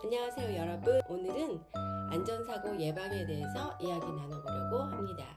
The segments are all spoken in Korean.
안녕하세요 여러분. 오늘은 안전사고 예방에 대해서 이야기 나눠보려고 합니다.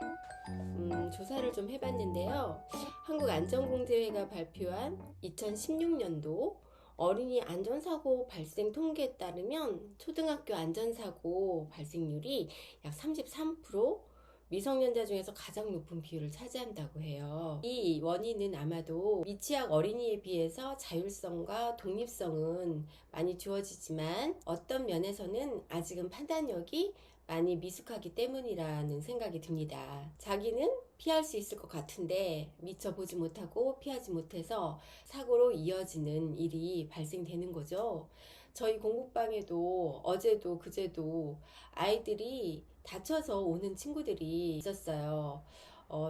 조사를 좀 해봤는데요. 한국안전공제회가 발표한 2016년도 어린이 안전사고 발생 통계에 따르면 초등학교 안전사고 발생률이 약 33%, 미성년자 중에서 가장 높은 비율을 차지한다고 해요. 이 원인은 아마도 미취학 어린이에 비해서 자율성과 독립성은 많이 주어지지만 어떤 면에서는 아직은 판단력이 많이 미숙하기 때문이라는 생각이 듭니다. 자기는 피할 수 있을 것 같은데 미처 보지 못하고 피하지 못해서 사고로 이어지는 일이 발생되는 거죠. 저희 공부방에도 어제도 그제도 아이들이 다쳐서 오는 친구들이 있었어요.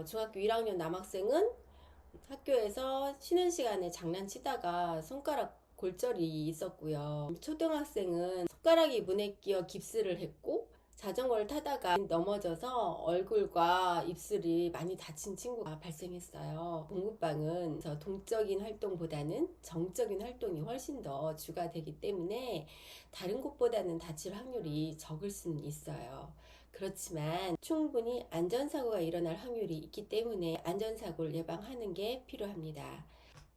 중학교 1학년 남학생은 학교에서 쉬는 시간에 장난치다가 손가락 골절이 있었고요. 초등학생은 손가락이 문에 끼어 깁스를 했고 자전거를 타다가 넘어져서 얼굴과 입술이 많이 다친 친구가 발생했어요. 공부방은 동적인 활동보다는 정적인 활동이 훨씬 더 주가 되기 때문에 다른 곳보다는 다칠 확률이 적을 수는 있어요. 그렇지만 충분히 안전사고가 일어날 확률이 있기 때문에 안전사고를 예방하는 게 필요합니다.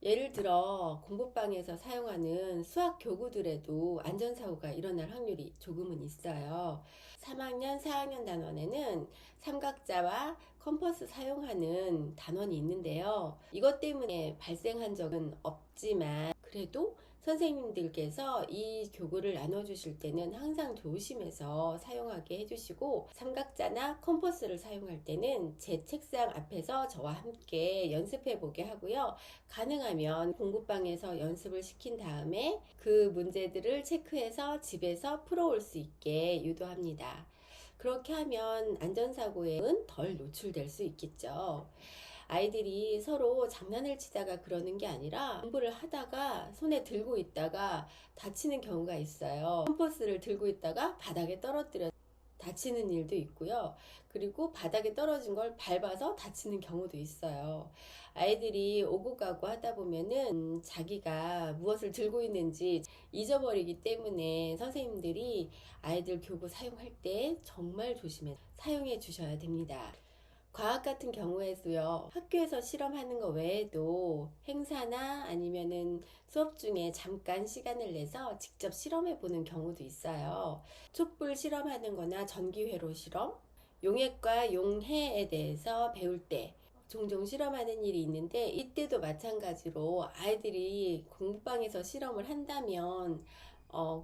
예를 들어 공부방에서 사용하는 수학 교구들에도 안전사고가 일어날 확률이 조금은 있어요. 3학년, 4학년 단원에는 삼각자와 컴퍼스 사용하는 단원이 있는데요. 이것 때문에 발생한 적은 없지만 그래도 선생님들께서 이 교구를 나눠주실 때는 항상 조심해서 사용하게 해주시고 삼각자나 컴퍼스를 사용할 때는 제 책상 앞에서 저와 함께 연습해 보게 하고요. 가능하면 공부방에서 연습을 시킨 다음에 그 문제들을 체크해서 집에서 풀어올 수 있게 유도합니다. 그렇게 하면 안전사고에는 덜 노출될 수 있겠죠. 아이들이 서로 장난을 치다가 그러는 게 아니라 공부를 하다가 손에 들고 있다가 다치는 경우가 있어요. 컴퍼스를 들고 있다가 바닥에 떨어뜨려 다치는 일도 있고요. 그리고 바닥에 떨어진 걸 밟아서 다치는 경우도 있어요. 아이들이 오고 가고 하다 보면은 자기가 무엇을 들고 있는지 잊어버리기 때문에 선생님들이 아이들 교구 사용할 때 정말 조심해 사용해 주셔야 됩니다. 과학 같은 경우에도요, 학교에서 실험하는 거 외에도 행사나 아니면은 수업 중에 잠깐 시간을 내서 직접 실험해 보는 경우도 있어요. 촛불 실험하는 거나 전기회로 실험, 용액과 용해에 대해서 배울 때 종종 실험하는 일이 있는데 이때도 마찬가지로 아이들이 공부방에서 실험을 한다면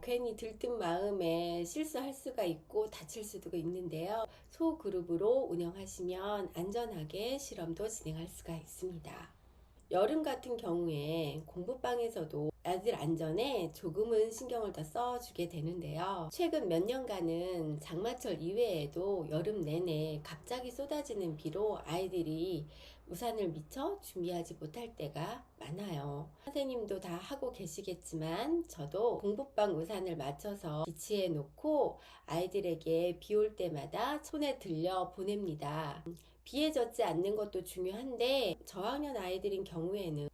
괜히 들뜬 마음에 실수할 수가 있고 다칠 수도 있는데요. 소그룹으로 운영하시면 안전하게 실험도 진행할 수가 있습니다. 여름 같은 경우에 공부방에서도 아이들 안전에 조금은 신경을 더 써주게 되는데요. 최근 몇 년간은 장마철 이외에도 여름 내내 갑자기 쏟아지는 비로 아이들이 우산을 미처 준비하지 못할 때가 많아요. 선생님도 다 하고 계시겠지만 저도 공부방 우산을 맞춰서 비치해 놓고 아이들에게 비 올 때마다 손에 들려 보냅니다. 비에 젖지 않는 것도 중요한데 저학년 아이들인 경우에는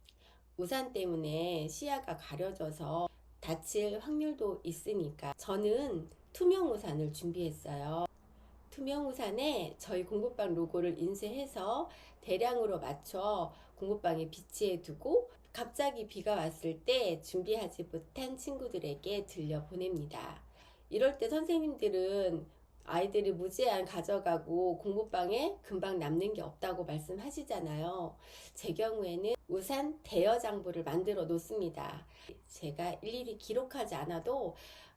우산 때문에 시야가 가려져서 다칠 확률도 있으니까 저는 투명 우산을 준비했어요. 투명 우산에 저희 공부방 로고를 인쇄해서 대량으로 맞춰 공부방에 비치해 두고 갑자기 비가 왔을 때 준비하지 못한 친구들에게 들려 보냅니다. 이럴 때 선생님들은 아이들이 무제한 가져가고 공부방에 금방 남는 게 없다고 말씀하시잖아요. 제 경우에는 우산 대여 장부를 만들어 놓습니다. 제가 일일이 기록하지 않아도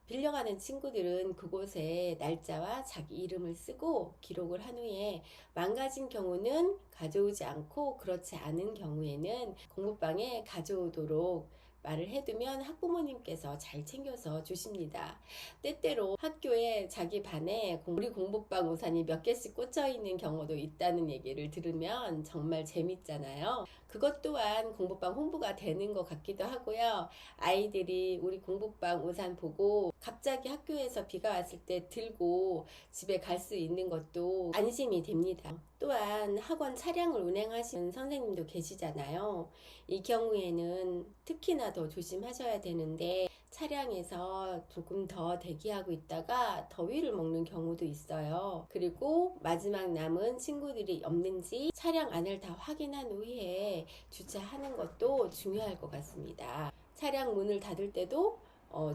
빌려가는 친구들은 그곳에 날짜와 자기 이름을 쓰고 기록을 한 후에 망가진 경우는 가져오지 않고 그렇지 않은 경우에는 공부방에 가져오도록 말을 해두면 학부모님께서 잘 챙겨서 주십니다. 때때로 학교에 자기 반에 우리 공부방 우산이 몇 개씩 꽂혀 있는 경우도 있다는 얘기를 들으면 정말 재밌잖아요. 그것 또한 공부방 홍보가 되는 것 같기도 하고요. 아이들이 우리 공부방 우산 보고 갑자기 학교에서 비가 왔을 때 들고 집에 갈 수 있는 것도 안심이 됩니다. 또한 학원 차량을 운행하시는 선생님도 계시잖아요. 이 경우에는 특히나 더 조심하셔야 되는데 차량에서 조금 더 대기하고 있다가 더위를 먹는 경우도 있어요. 그리고 마지막 남은 친구들이 없는지 차량 안을 다 확인한 후에 주차하는 것도 중요할 것 같습니다. 차량 문을 닫을 때도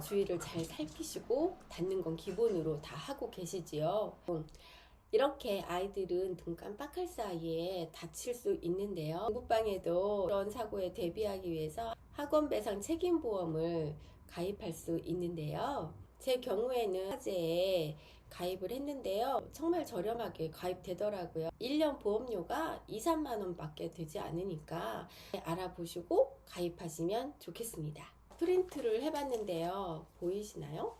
주위를 잘 살피시고 닫는 건 기본으로 다 하고 계시지요. 이렇게 아이들은 눈 깜빡할 사이에 다칠 수 있는데요. 공부방에도 그런 사고에 대비하기 위해서 학원 배상 책임보험을 가입할 수 있는데요. 제 경우에는 화재에 가입을 했는데요. 정말 저렴하게 가입되더라고요. 1년 보험료가 2, 3만 원 밖에 되지 않으니까 알아보시고 가입하시면 좋겠습니다. 프린트를 해봤는데요. 보이시나요?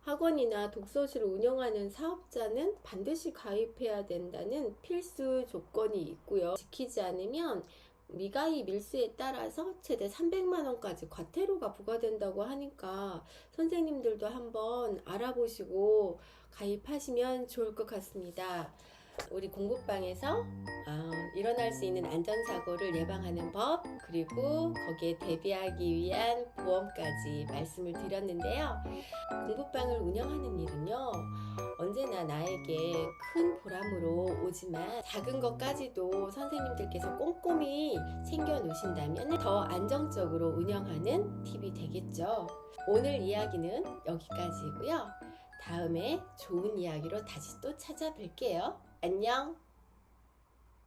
학원이나 독서실을 운영하는 사업자는 반드시 가입해야 된다는 필수 조건이 있고요. 지키지 않으면 미가입 일수에 따라서 최대 300만 원까지 과태료가 부과된다고 하니까 선생님들도 한번 알아보시고 가입하시면 좋을 것 같습니다. 우리 공부방에서 일어날 수 있는 안전사고를 예방하는 법, 그리고 거기에 대비하기 위한 보험까지 말씀을 드렸는데요. 공부방을 운영하는 일은요, 언제나 나에게 큰 보람으로 오지만 작은 것까지도 선생님들께서 꼼꼼히 챙겨 놓으신다면 더 안정적으로 운영하는 팁이 되겠죠. 오늘 이야기는 여기까지고요. 다음에 좋은 이야기로 다시 또 찾아뵐게요. 안녕!